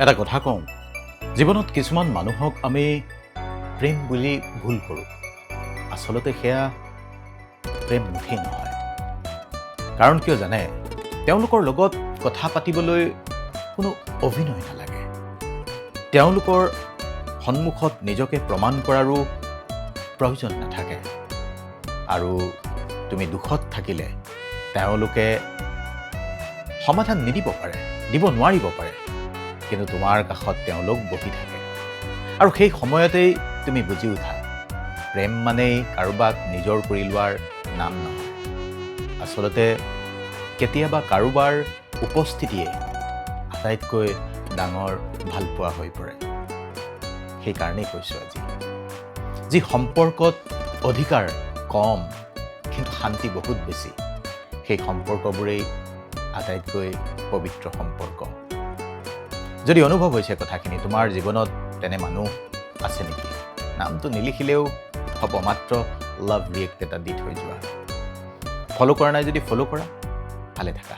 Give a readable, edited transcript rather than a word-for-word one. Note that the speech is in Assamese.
এটা কথা কওঁ, জীৱনত কিছুমান মানুহক আমি প্ৰেম বুলি ভুল কৰোঁ। আচলতে সেয়া প্ৰেম মুঠেই নহয়। কাৰণ কিয় জানে, তেওঁলোকৰ লগত কথা পাতিবলৈ কোনো অভিনয় নালাগে। তেওঁলোকৰ সন্মুখত নিজকে প্ৰমাণ কৰাৰো প্ৰয়োজন নাথাকে। আৰু তুমি দুখত থাকিলে তেওঁলোকে সমাধান নিদিব পাৰে, দিব নোৱাৰিব পাৰে, কিন্তু তোমাৰ কাষত তেওঁলোক বহি থাকে। আৰু সেই সময়তেই তুমি বুজি উঠা, প্ৰেম মানেই কাৰোবাক নিজৰ কৰি লোৱাৰ নাম নহয়। আচলতে কেতিয়াবা কাৰোবাৰ উপস্থিতিয়ে আটাইতকৈ ডাঙৰ ভালপোৱা হৈ পৰে। সেইকাৰণেই কৈছোঁ আজি, যি সম্পৰ্কত অধিকাৰ কম কিন্তু শান্তি বহুত বেছি, সেই সম্পৰ্কবোৰেই আটাইতকৈ পবিত্ৰ সম্পৰ্ক। যদি অনুভৱ হৈছে কথাখিনি, তোমাৰ জীৱনত তেনে মানুহ আছে নেকি? নামটো নিলিখিলেও হ'ব, মাত্ৰ লাভ ৰিয়েক্ট এটা দি থৈ যোৱা। ফ'ল' কৰা নাই যদি ফ'ল' কৰা। ভালে থাকা।